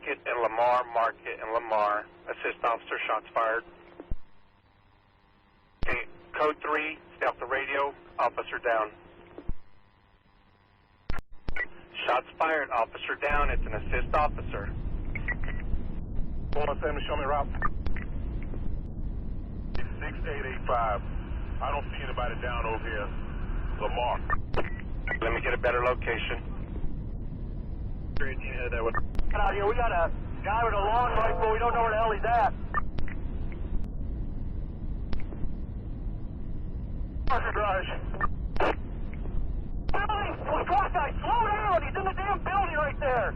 Market and Lamar, Market and Lamar. Assist officer, shots fired. Okay, code 3, stay off the radio, officer down. Shots fired, officer down, it's an assist officer. 107, show me route. 6885. I don't see anybody down over here. Lamar. Let me get a better location. Out here, we got a guy with a long rifle, we don't know where the hell he's at. Garage. Building! Squad guy, slow down! He's in the damn building right there!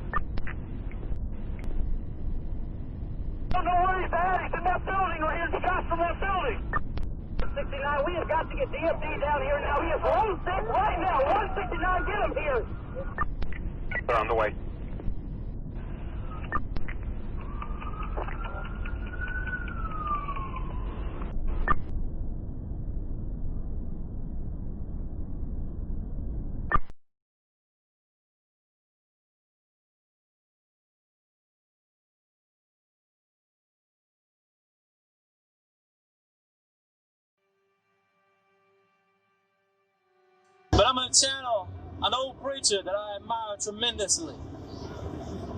I don't know where he's at, he's in that building right here, shots from that building! 69, we have got to get DFD down here now. He is one sick right now. 169, get him here. They're on the way. But I'm going to channel an old preacher that I admire tremendously,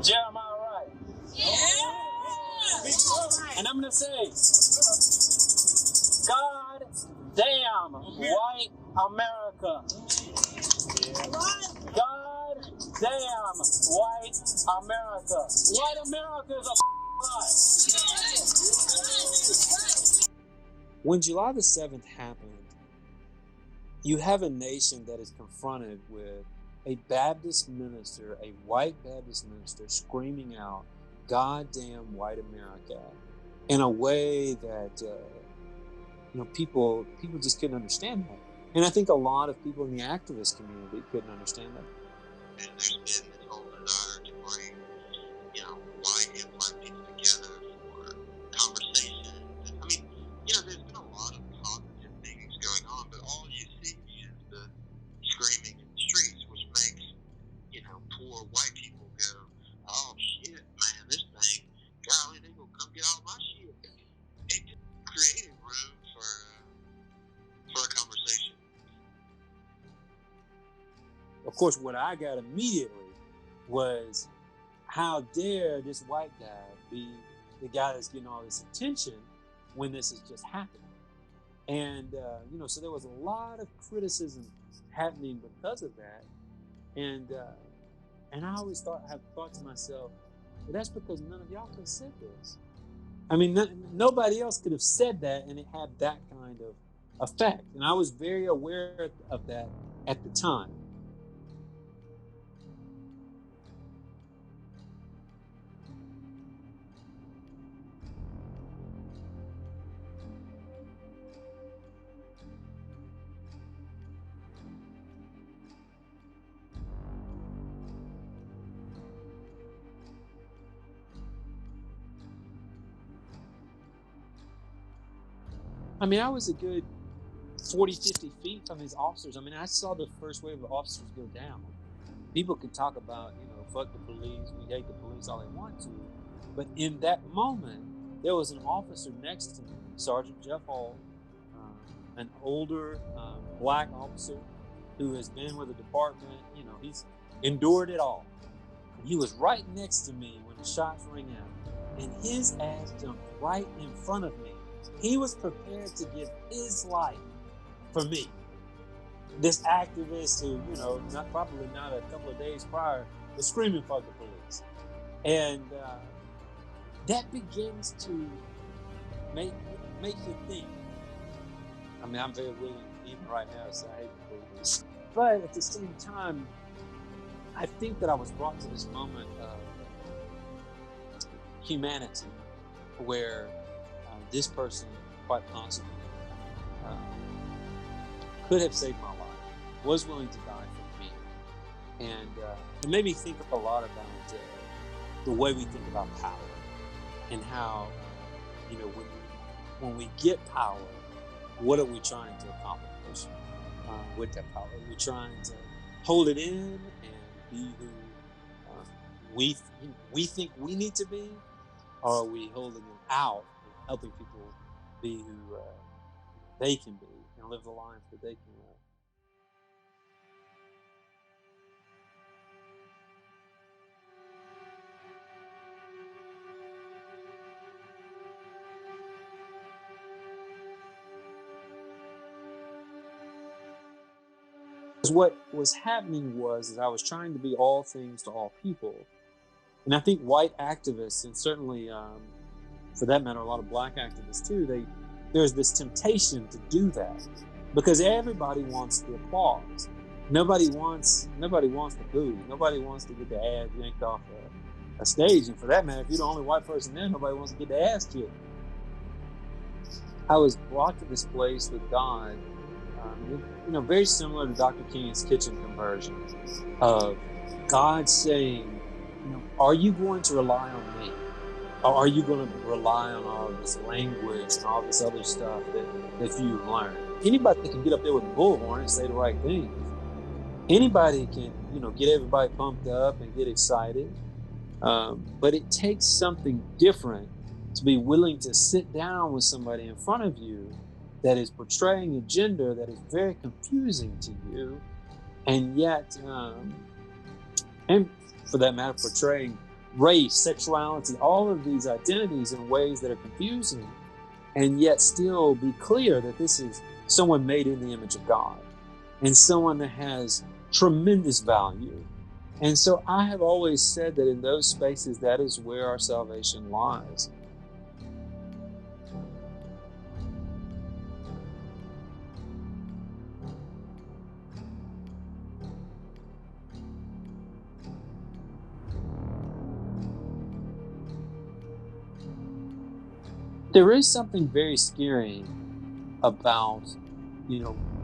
Jeremiah Wright. Yeah. And I'm going to say, God damn white America. God damn white America. White America is a lie. When July the 7th happened, you have a nation that is confronted with a Baptist minister, a white Baptist minister, screaming out, "Goddamn white America," in a way that people just couldn't understand that. And I think a lot of people in the activist community couldn't understand that. And there's been this whole desire to bring, white and black people together for conversation. I mean, there's been a lot of positive things going on, but all you see is the screaming in the streets, which makes, poor white people go, "Oh shit, man, this thing, golly, they gonna come get all my shit." It just created room for a conversation. Of course, what I got immediately was, how dare this white guy be the guy that's getting all this attention when this is just happening? And, so there was a lot of criticism happening because of that. And I always have thought to myself, well, that's because none of y'all could have said this. I mean, nobody else could have said that and it had that kind of effect. And I was very aware of that at the time. I mean, I was a good 40, 50 feet from these officers. I mean, I saw the first wave of officers go down. People can talk about, fuck the police, we hate the police, all they want to. But in that moment, there was an officer next to me, Sergeant Jeff Hood, an older black officer who has been with the department. He's endured it all. And he was right next to me when the shots rang out. And his ass jumped right in front of me. He was prepared to give his life for me. This activist who, probably not a couple of days prior, was screaming "fuck the police." And that begins to make you think. I mean, I'm very willing, even right now, to say I hate the police. But at the same time, I think that I was brought to this moment of humanity where this person, quite possibly, could have saved my life, was willing to die for me. And it made me think a lot about the way we think about power and how, when we get power, what are we trying to accomplish with that power? Are we trying to hold it in and be who we think we need to be, or are we holding them out and helping people be who they can be and live the life that they can live? What was happening was I was trying to be all things to all people. And I think white activists, and certainly for that matter, a lot of black activists too, there's this temptation to do that because everybody wants the applause. Nobody wants the boo. Nobody wants to get the ass yanked off a stage. And for that matter, if you're the only white person there, nobody wants to get the ass kicked. I was brought to this place with God, very similar to Dr. King's kitchen conversion of God saying, are you going to rely on me? Or are you going to rely on all this language and all this other stuff that you've learned? Anybody can get up there with a bullhorn and say the right things. Anybody can, get everybody pumped up and get excited. But it takes something different to be willing to sit down with somebody in front of you that is portraying a gender that is very confusing to you, and yet, and for that matter, portraying race, sexuality, all of these identities in ways that are confusing, and yet still be clear that this is someone made in the image of God and someone that has tremendous value. And so I have always said that in those spaces, that is where our salvation lies. There is something very scary about,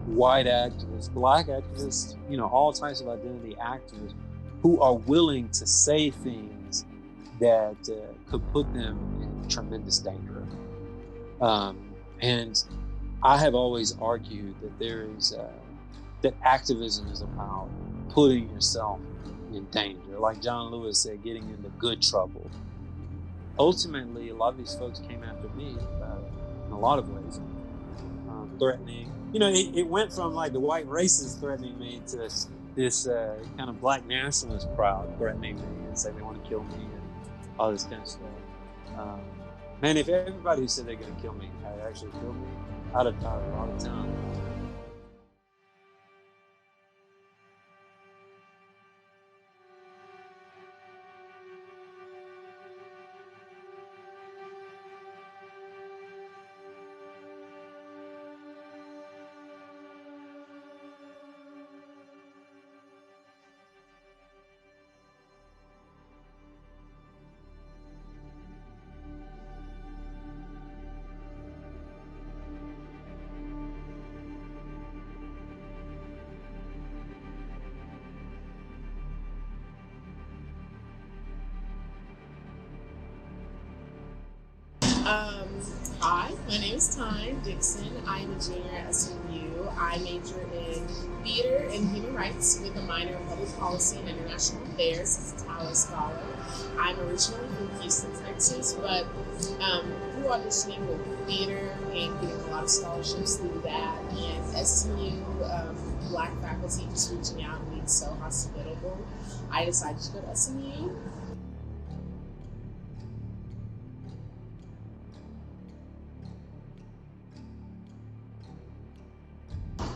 white activists, black activists, all types of identity activists who are willing to say things that could put them in tremendous danger. And I have always argued that that activism is about putting yourself in danger. Like John Lewis said, getting into good trouble. Ultimately, a lot of these folks came after me in a lot of ways, threatening. It went from like the white racists threatening me to this kind of black nationalist crowd threatening me and saying they want to kill me and all this kind of stuff. Man, if everybody who said they're going to kill me had actually killed me, I'd have died a lot of time. Hi, my name is Tyne Dickson. I am a junior at SMU. I major in theater and human rights with a minor in public policy and international affairs as a Tyler Scholar. I'm originally from Houston, Texas, but through auditioning with theater and getting a lot of scholarships through that, and SMU Black faculty just reaching out and being so hospitable, I decided to go to SMU.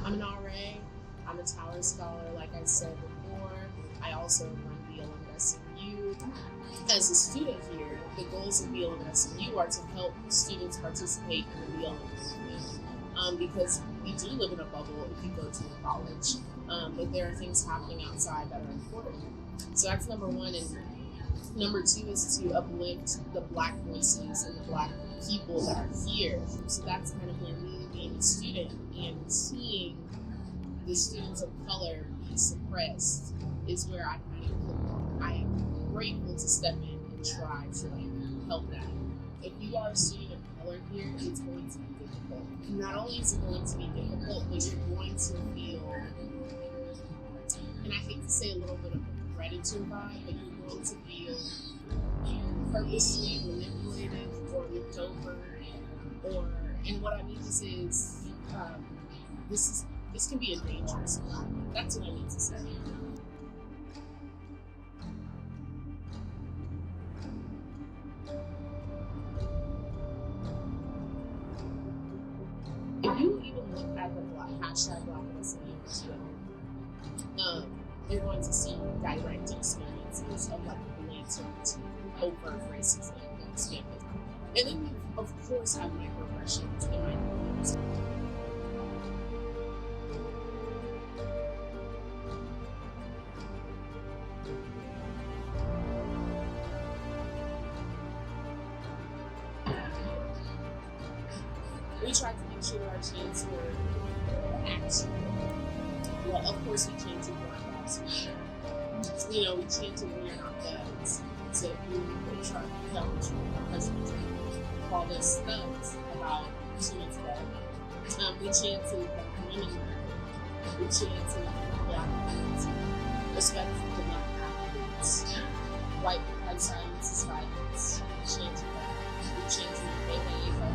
I'm an RA, I'm a Tyler Scholar, like I said before. I also run BLM at SMU. As a student here, the goals of BLM at SMU are to help students participate in the BLM movement, because we do live in a bubble if you go to a college, but there are things happening outside that are important. So that's number one, and number two is to uplift the Black voices and the Black people that are here. So that's kind of where me being a student and seeing the students of color be suppressed is where I kind of I am grateful to step in and try to help that. If you are a student of color here, it's going to be difficult. Not only is it going to be difficult, but you're going to feel, and I hate to say a little bit of predator vibe, but you're going to feel purposely manipulated or looked over, and what I mean is this can be a dangerous environment. That's what I mean to say. If you even look at the hashtag Blackness in you're going to see direct experiences of like blatant, overt racism on campus. And then you, of course, have microaggressions in my neighborhoods. We tried to make sure our chants were action. Well, of course, we chanted Black Lives Matter. You know, we chanted "We are not thugs." So we tried to tell President Trump called us thugs about 2 months ago. We chanted women matter. We chanted Black athletes, respect for the Black athletes. White silence is violence. We chanted that. We chanted AAFL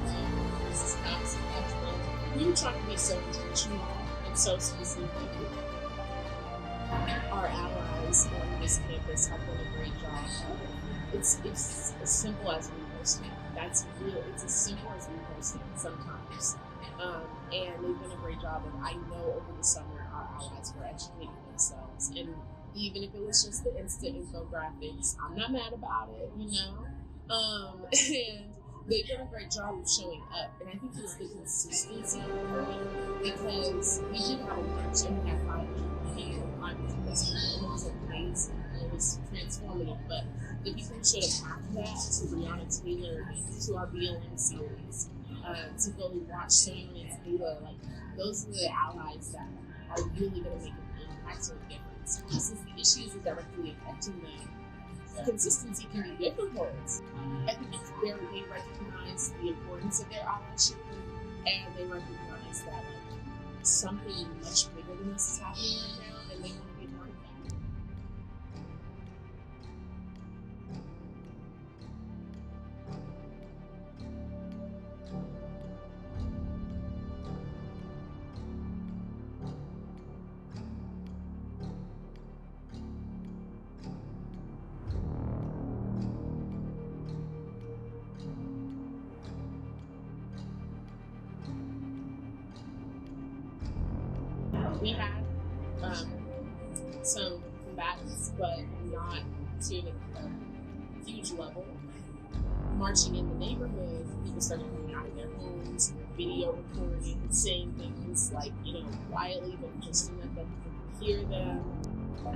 versus House and Festival. We were trying to be so intentional and so specific. Our allies on this campus have done a great job. It's as simple as reposting. That's real. It's as simple as reposting sometimes. And they've done a great job. And I know over the summer our allies were educating themselves. And even if it was just the instant infographics, I'm not mad about it, you know. And they've done a great job of showing up. And I think it's the consistency for me, because we did have a lunch and we had 5 people. It was amazing. It was transformative. But the people who showed up after that, to Breonna Taylor, to our BLM series, to go watch Soyun's data, like those are the allies that are really going to make an impact and a difference. Since the issues are directly affecting them, consistency can be difficult. I think they recognize the importance of their allyship, and they recognize that like something much bigger than this is happening right now, and they want to be a part of that. We had some combatants, but not to a huge level. Marching in the neighborhood, people started coming out of their homes, video recording, saying things like, you know, quietly, but just to let them hear them. Our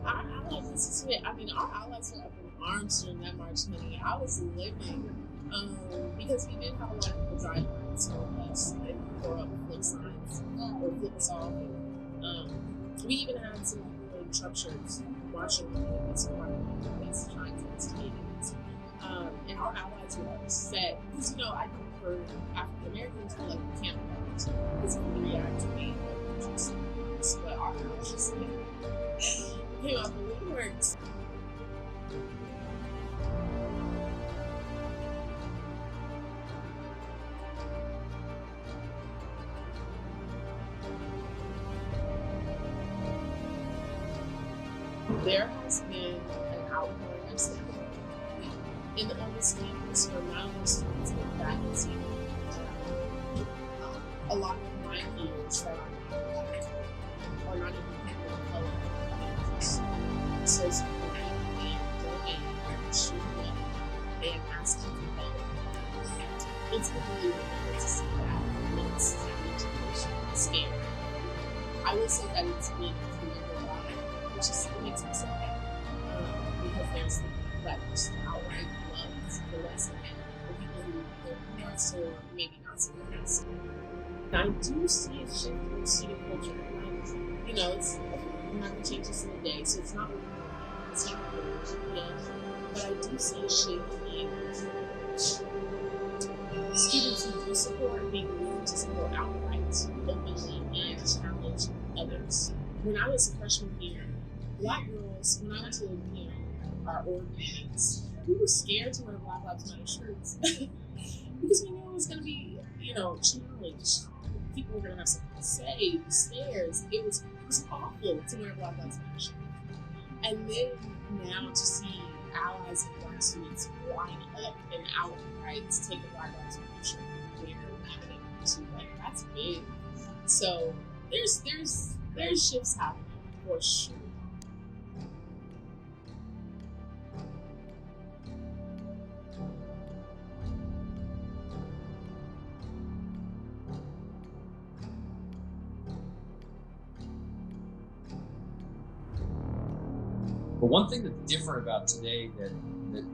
allies, our allies were up in arms during that march, honey. I was living, because we did have a lot of people drive by told us and throw up flip signs or flip us off. We even had some people in truck shirts marching around this place trying to instigate it. And our allies were upset because, you know, I think for African Americans, we're like, we can't vote because we reactivate the interests. But our allies just came out the woodworks. There has been an outpouring of sympathy in the oldest campus from not only students but faculty. A lot of my peers that are not black or not even people of color so supporting and donating and shooting up and asking for help. It's been really wonderful to see that amidst the generation scared. I will say that it's been which is what makes me so happy, because there's the people that just outright love the lesson, the people who are more so maybe not so nice. I do see a shift in student culture, and you know, I'm not going to change this in a day, so it's not really it's not really yet, but I do see a shift in students who do support being willing to support outright, openly, and challenge others. When I was a freshman here, Black girls, when I went to, our org meetings, we were scared to wear Black Lives Matter shirts because we knew it was going to be, challenged. People were going to have something to say, the stares. It was awful to wear Black Lives Matter shirts. And then now to see allies and Black students line up and outright to take a Black Lives Matter shirt and wear it to, that's big. So there's shifts happening for sure. But one thing that's different about today that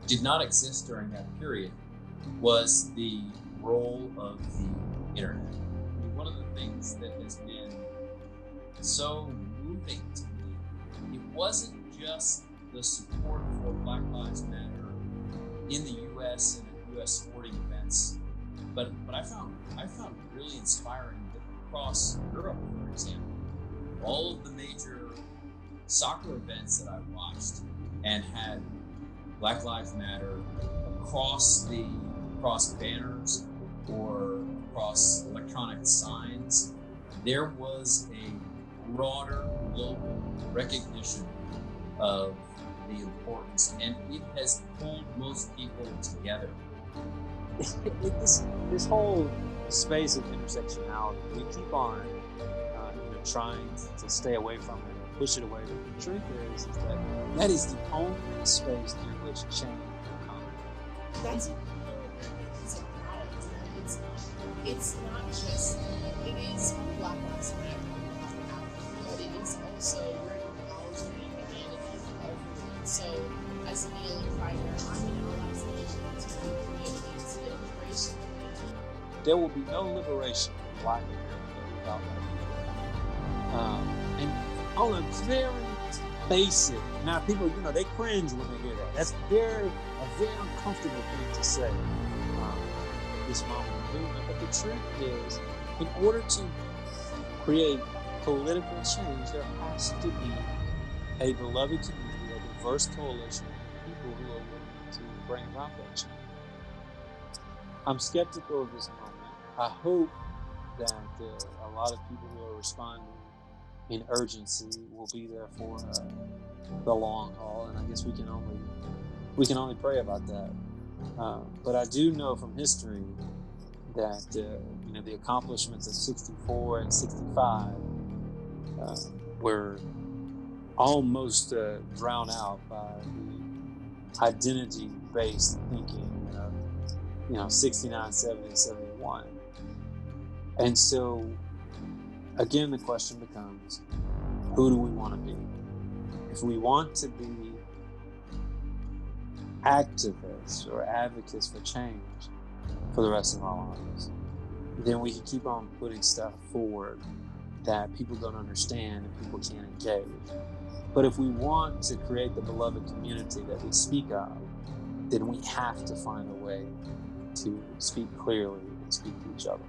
did not exist during that period was the role of the internet. I mean, one of the things that has been so moving to me, it wasn't just the support for Black Lives Matter in the U.S. and at U.S. sporting events, but I found really inspiring that across Europe, for example, all of the major soccer events that I watched and had Black Lives Matter across banners or across electronic signs, there was a broader global recognition of the importance, and it has pulled most people together. This whole space of intersectionality, we keep on trying to stay away from it and push it away. But the truth is that is the only space through which change will come. That's it's not just, it is Black Lives Matter, but it is also acknowledging humanity of everyone. So as a kneeling fighter, I'm an ally for the communities and liberation. There will be no liberation in Black America without that. And on a very basic, now people, they cringe when they hear that. That's a very uncomfortable thing to say at this moment of movement. But the truth is, in order to create political change, there has to be a beloved community, a diverse coalition of people who are willing to bring about that change. I'm skeptical of this moment. I hope that a lot of people who are responding in urgency will be there for the long haul, and I guess we can only pray about that. But I do know from history that the accomplishments of 64 and 65 were almost drowned out by the identity-based thinking of 69, 70, 71. And so, again, the question becomes, who do we want to be? If we want to be activists or advocates for change for the rest of our lives, then we can keep on putting stuff forward that people don't understand and people can't engage. But if we want to create the beloved community that we speak of, then we have to find a way to speak clearly and speak to each other.